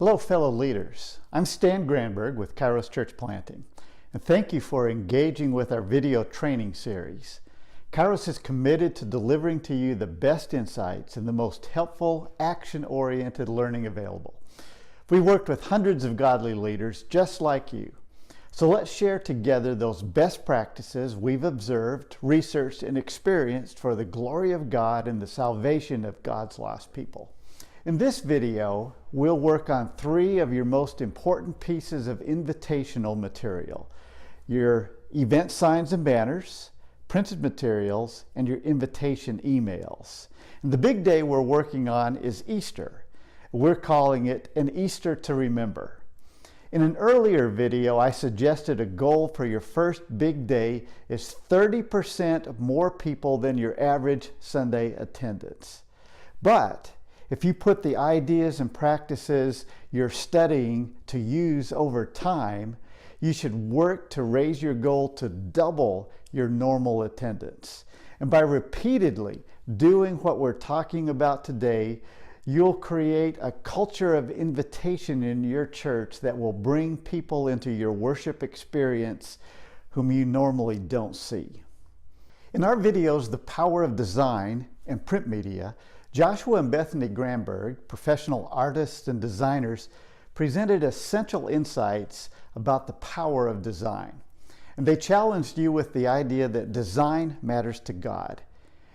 Hello, fellow leaders. I'm Stan Granberg with Kairos Church Planting, and thank you for engaging with our video training series. Kairos is committed to delivering to you the best insights and the most helpful, action-oriented learning available. We worked with hundreds of godly leaders just like you. So let's share together those best practices we've observed, researched, and experienced for the glory of God and the salvation of God's lost people. In this video, we'll work on 3 of your most important pieces of invitational material: your event signs and banners, printed materials, and your invitation emails. And the big day we're working on is Easter. We're calling it an Easter to remember. In an earlier video, I suggested a goal for your first big day is 30% more people than your average Sunday attendance. But if you put the ideas and practices you're studying to use over time, you should work to raise your goal to double your normal attendance. And by repeatedly doing what we're talking about today, you'll create a culture of invitation in your church that will bring people into your worship experience whom you normally don't see. In our videos, The Power of Design and Print Media, Joshua and Bethany Granberg, professional artists and designers, presented essential insights about the power of design. And they challenged you with the idea that design matters to God.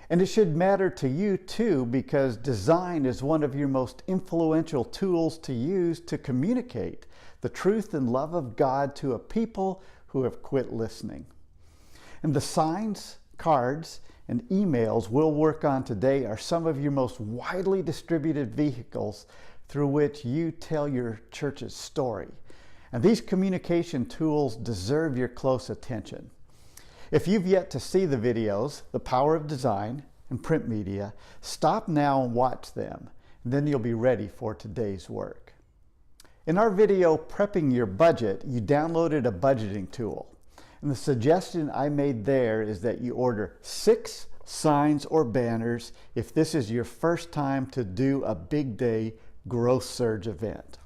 And it should matter to you too, because design is one of your most influential tools to use to communicate the truth and love of God to a people who have quit listening. And the signs, cards, and emails we'll work on today are some of your most widely distributed vehicles through which you tell your church's story. And these communication tools deserve your close attention. If you've yet to see the videos, The Power of Design and Print Media, stop now and watch them, and then you'll be ready for today's work. In our video, Prepping Your Budget, you downloaded a budgeting tool. And the suggestion I made there is that you order 6 signs or banners if this is your first time to do a big day growth surge event.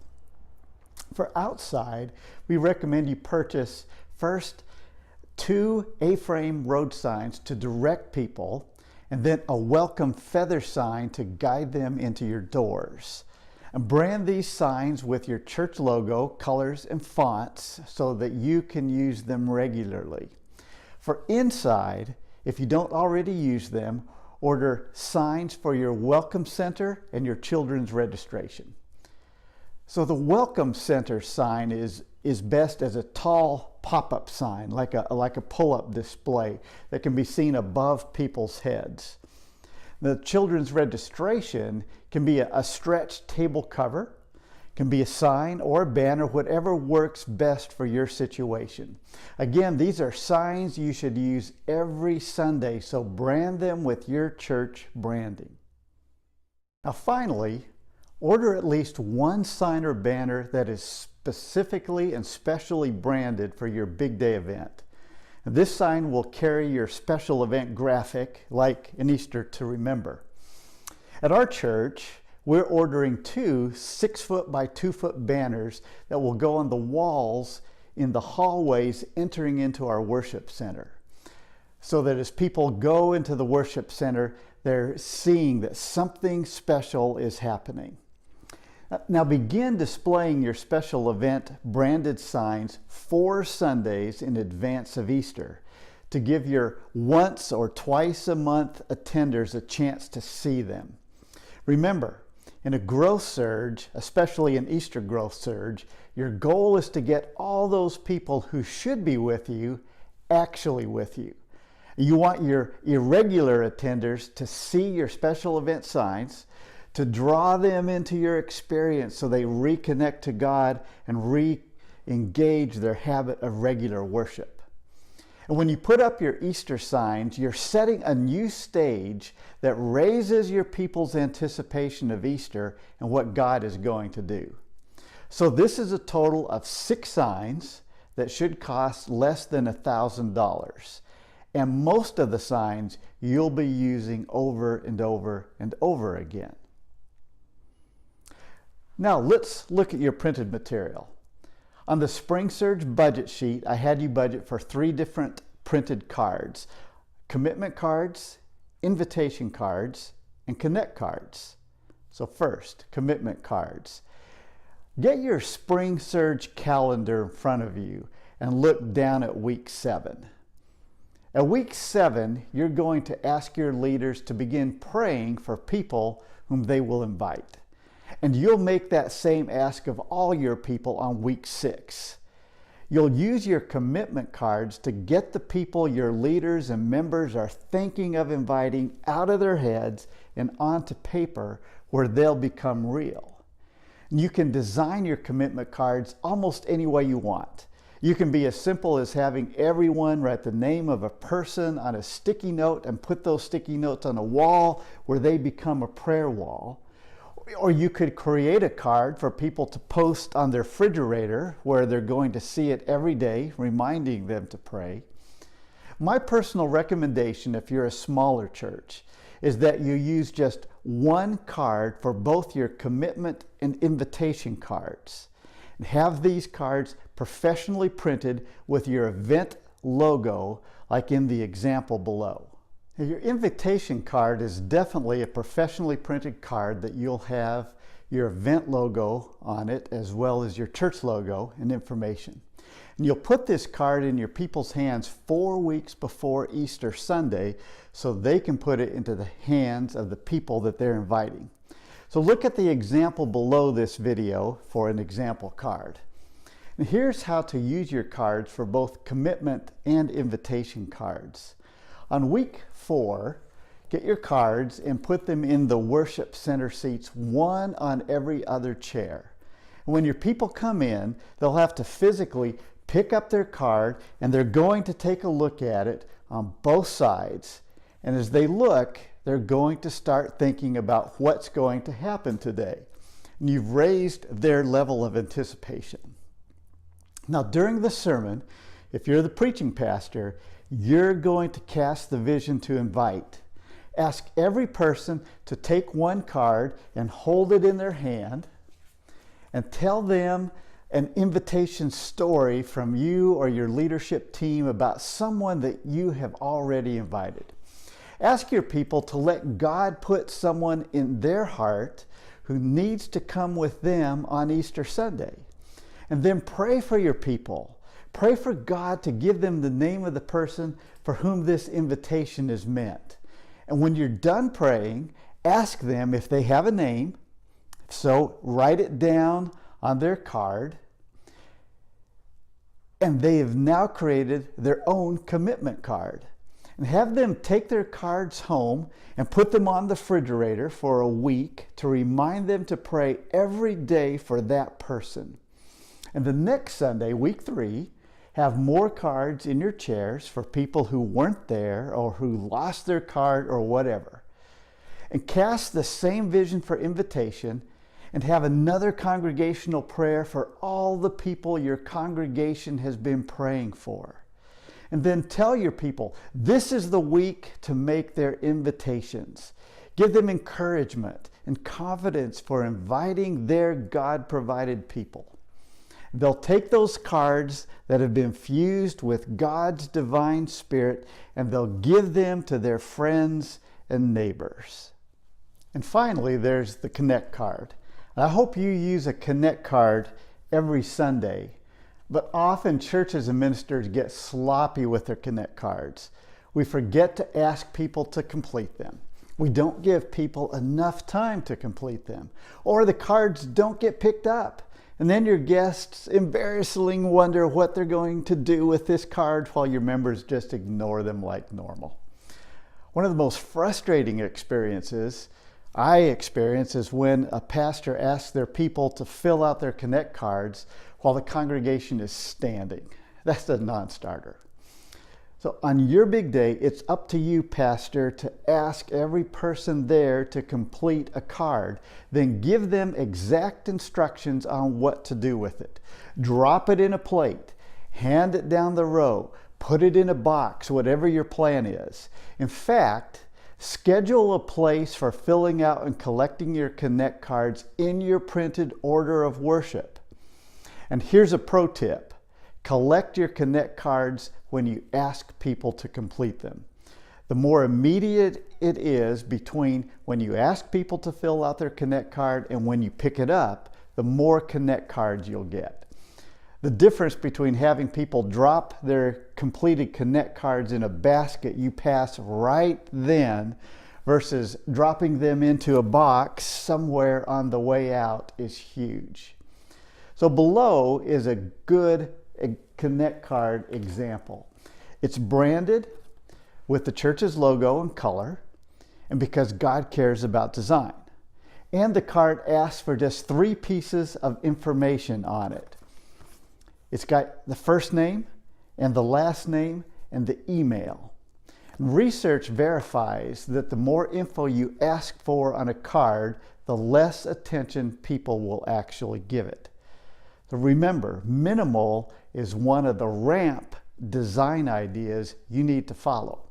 For outside, we recommend you purchase first 2 A-frame road signs to direct people, and then a welcome feather sign to guide them into your doors. And brand these signs with your church logo, colors, and fonts so that you can use them regularly. For inside, if you don't already use them, order signs for your welcome center and your children's registration. So the welcome center sign is best as a tall pop-up sign, like a pull-up display that can be seen above people's heads. The children's registration can be a stretched table cover, can be a sign or a banner, whatever works best for your situation. Again, these are signs you should use every Sunday, so brand them with your church branding. Now finally, order at least 1 sign or banner that is specifically and specially branded for your big day event. This sign will carry your special event graphic, like an Easter to remember. At our church, we're ordering 2 6-foot by 2-foot banners that will go on the walls in the hallways entering into our worship center, so that as people go into the worship center, they're seeing that something special is happening. Now begin displaying your special event branded signs 4 Sundays in advance of Easter to give your once or twice a month attenders a chance to see them. Remember, in a growth surge, especially an Easter growth surge, your goal is to get all those people who should be with you actually with you. You want your irregular attenders to see your special event signs, to draw them into your experience so they reconnect to God and re-engage their habit of regular worship. And when you put up your Easter signs, you're setting a new stage that raises your people's anticipation of Easter and what God is going to do. So this is a total of 6 signs that should cost less than $1,000. And most of the signs you'll be using over and over and over again. Now let's look at your printed material. On the Spring Surge budget sheet, I had you budget for 3 different printed cards: commitment cards, invitation cards, and connect cards. So first, commitment cards. Get your Spring Surge calendar in front of you and look down at week 7. At week 7, you're going to ask your leaders to begin praying for people whom they will invite. And you'll make that same ask of all your people on week 6. You'll use your commitment cards to get the people your leaders and members are thinking of inviting out of their heads and onto paper where they'll become real. And you can design your commitment cards almost any way you want. You can be as simple as having everyone write the name of a person on a sticky note and put those sticky notes on a wall where they become a prayer wall. Or you could create a card for people to post on their refrigerator where they're going to see it every day, reminding them to pray. My personal recommendation, if you're a smaller church, is that you use just one card for both your commitment and invitation cards. And have these cards professionally printed with your event logo, like in the example below. Now, your invitation card is definitely a professionally printed card that you'll have your event logo on it, as well as your church logo and information. And you'll put this card in your people's hands 4 weeks before Easter Sunday so they can put it into the hands of the people that they're inviting. So look at the example below this video for an example card. And here's how to use your cards for both commitment and invitation cards. On week 4, get your cards and put them in the worship center seats, one on every other chair. And when your people come in, they'll have to physically pick up their card and they're going to take a look at it on both sides. And as they look, they're going to start thinking about what's going to happen today. And you've raised their level of anticipation. Now, during the sermon, if you're the preaching pastor, you're going to cast the vision to invite. Ask every person to take one card and hold it in their hand and tell them an invitation story from you or your leadership team about someone that you have already invited. Ask your people to let God put someone in their heart who needs to come with them on Easter Sunday. And then pray for your people. Pray for God to give them the name of the person for whom this invitation is meant. And when you're done praying, ask them if they have a name. If so, write it down on their card. And they have now created their own commitment card. And have them take their cards home and put them on the refrigerator for a week to remind them to pray every day for that person. And the next Sunday, week 3, have more cards in your chairs for people who weren't there or who lost their card or whatever. And cast the same vision for invitation and have another congregational prayer for all the people your congregation has been praying for. And then tell your people, this is the week to make their invitations. Give them encouragement and confidence for inviting their God-provided people. They'll take those cards that have been fused with God's divine spirit and they'll give them to their friends and neighbors. And finally, there's the Connect card. I hope you use a Connect card every Sunday. But often churches and ministers get sloppy with their Connect cards. We forget to ask people to complete them. We don't give people enough time to complete them. Or the cards don't get picked up. And then your guests embarrassingly wonder what they're going to do with this card while your members just ignore them like normal. One of the most frustrating experiences I experience is when a pastor asks their people to fill out their Connect cards while the congregation is standing. That's a non-starter. So on your big day, it's up to you, pastor, to ask every person there to complete a card. Then give them exact instructions on what to do with it. Drop it in a plate, hand it down the row, put it in a box, whatever your plan is. In fact, Schedule a place for filling out and collecting your Connect cards in your printed order of worship. And here's a pro tip. Collect your Connect cards when you ask people to complete them. The more immediate it is between when you ask people to fill out their Connect card and when you pick it up, the more Connect cards you'll get. The difference between having people drop their completed Connect cards in a basket you pass right then versus dropping them into a box somewhere on the way out is huge. So below is a good Connect card example. It's branded with the church's logo and color, and because God cares about design. And the card asks for just 3 pieces of information on it. It's got the first name and the last name and the email. Research verifies that the more info you ask for on a card, the less attention people will actually give it. So remember, minimal is one of the ramp design ideas you need to follow.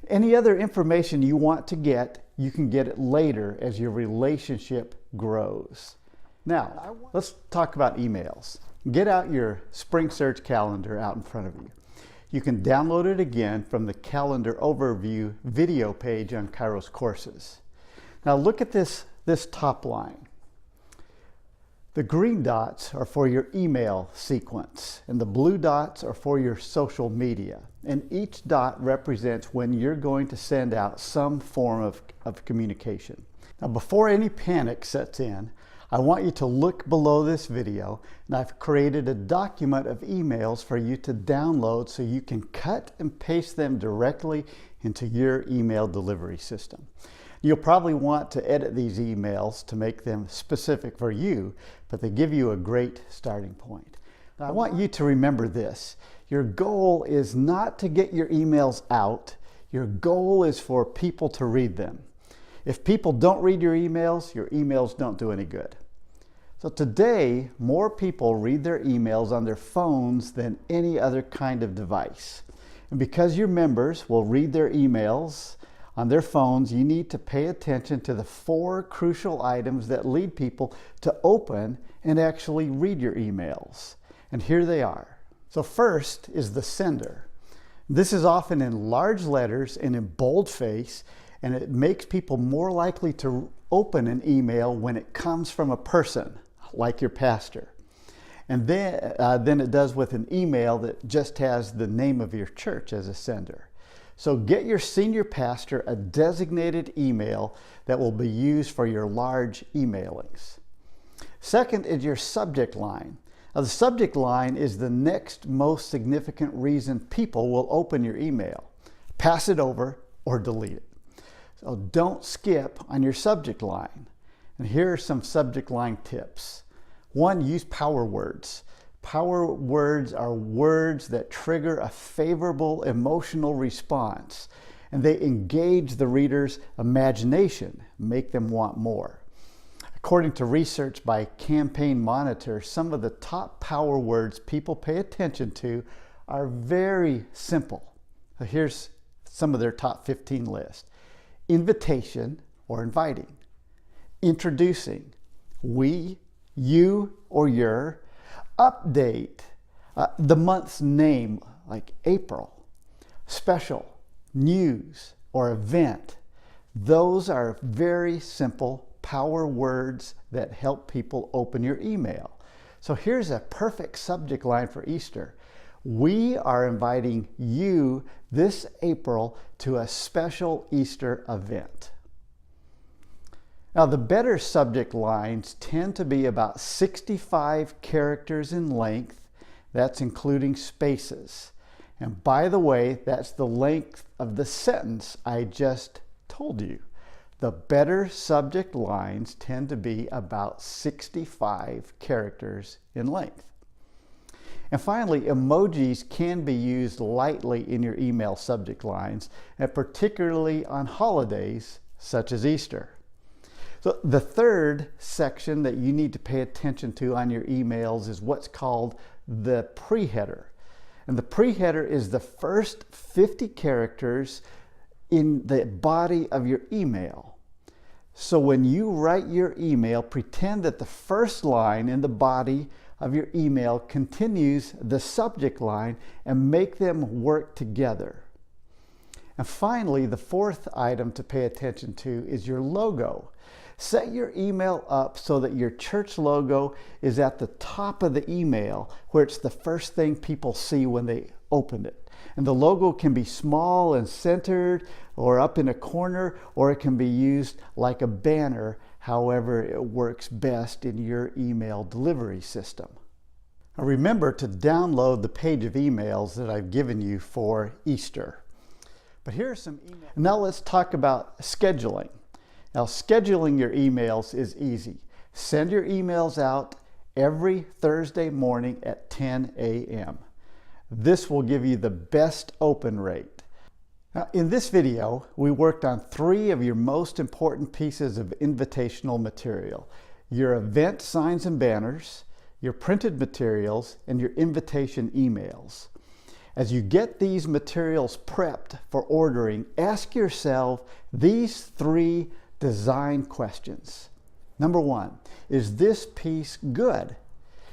Any other information you want to get, you can get it later as your relationship grows. Now, let's talk about emails. Get out your Spring Search calendar out in front of you. You can download it again from the calendar overview video page on Kairos Courses. Now look at this top line. The green dots are for your email sequence, and the blue dots are for your social media. And each dot represents when you're going to send out some form of communication. Now, before any panic sets in, I want you to look below this video, and I've created a document of emails for you to download so you can cut and paste them directly into your email delivery system. You'll probably want to edit these emails to make them specific for you, but they give you a great starting point. Now, I want you to remember this. Your goal is not to get your emails out. Your goal is for people to read them. If people don't read your emails don't do any good. So today, more people read their emails on their phones than any other kind of device. And because your members will read their emails on their phones, you need to pay attention to the 4 crucial items that lead people to open and actually read your emails. And here they are. So first is the sender. This is often in large letters and in boldface, and it makes people more likely to open an email when it comes from a person, like your pastor. And then it does with an email that just has the name of your church as a sender. So get your senior pastor a designated email that will be used for your large emailings. Second is your subject line. Now, the subject line is the next most significant reason people will open your email. Pass it over or delete it. So don't skip on your subject line. And here are some subject line tips. 1, use power words. Power words are words that trigger a favorable emotional response, and they engage the reader's imagination, make them want more. According to research by Campaign Monitor, some of the top power words people pay attention to are very simple. Here's some of their top 15 list. Invitation or inviting. Introducing. We, you, or your. Update, the month's name, like April. Special, news, or event. Those are very simple power words that help people open your email. So here's a perfect subject line for Easter. We are inviting you this April to a special Easter event. Now, the better subject lines tend to be about 65 characters in length. That's including spaces. And by the way, that's the length of the sentence I just told you. The better subject lines tend to be about 65 characters in length. And finally, emojis can be used lightly in your email subject lines, and particularly on holidays such as Easter. So the third section that you need to pay attention to on your emails is what's called the pre-header. And the pre-header is the first 50 characters in the body of your email. So when you write your email, pretend that the first line in the body of your email continues the subject line and make them work together. And finally, the fourth item to pay attention to is your logo. Set your email up so that your church logo is at the top of the email, where it's the first thing people see when they open it. And the logo can be small and centered or up in a corner, or it can be used like a banner, however it works best in your email delivery system. Now remember to download the page of emails that I've given you for Easter. But here are some emails. Now let's talk about scheduling. Now scheduling your emails is easy. Send your emails out every Thursday morning at 10 a.m. This will give you the best open rate. Now, in this video, we worked on 3 of your most important pieces of invitational material: your event signs and banners, your printed materials, and your invitation emails. As you get these materials prepped for ordering, ask yourself these 3 design questions. Number 1, is this piece good?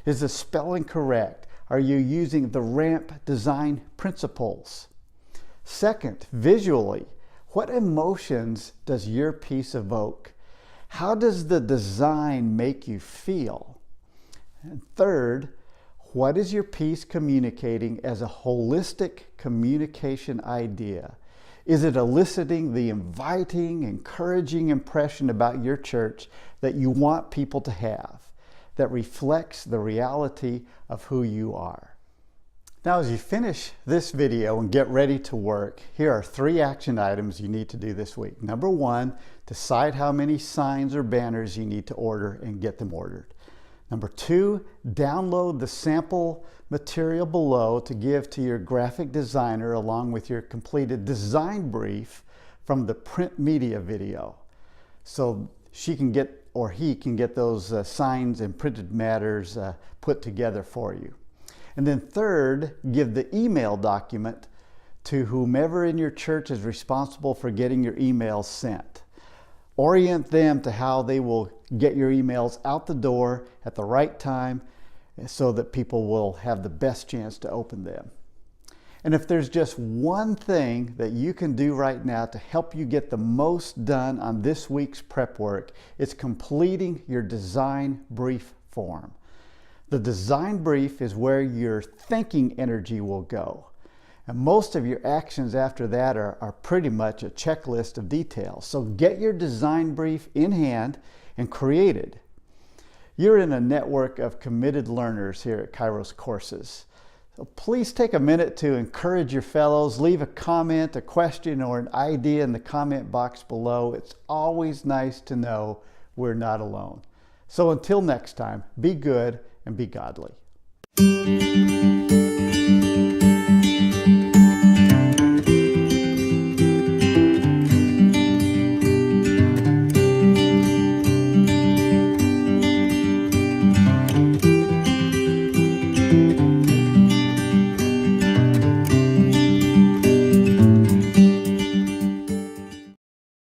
Is the spelling correct? Are you using the RAMP design principles? Second, visually, what emotions does your piece evoke? How does the design make you feel? And third, what is your piece communicating as a holistic communication idea? Is it eliciting the inviting, encouraging impression about your church that you want people to have, that reflects the reality of who you are? Now, as you finish this video and get ready to work, here are 3 action items you need to do this week. Number 1, decide how many signs or banners you need to order and get them ordered. Number 2, download the sample material below to give to your graphic designer along with your completed design brief from the print media video, so she can get, or he can get, those signs and printed matters put together for you. And then third, give the email document to whomever in your church is responsible for getting your emails sent. Orient them to how they will get your emails out the door at the right time so that people will have the best chance to open them. And if there's just one thing that you can do right now to help you get the most done on this week's prep work, it's completing your design brief form. The design brief is where your thinking energy will go. And most of your actions after that are pretty much a checklist of details. So get your design brief in hand and created. You're in a network of committed learners here at Kairos Courses. So please take a minute to encourage your fellows. Leave a comment, a question, or an idea in the comment box below. It's always nice to know we're not alone. So until next time, be good and be godly.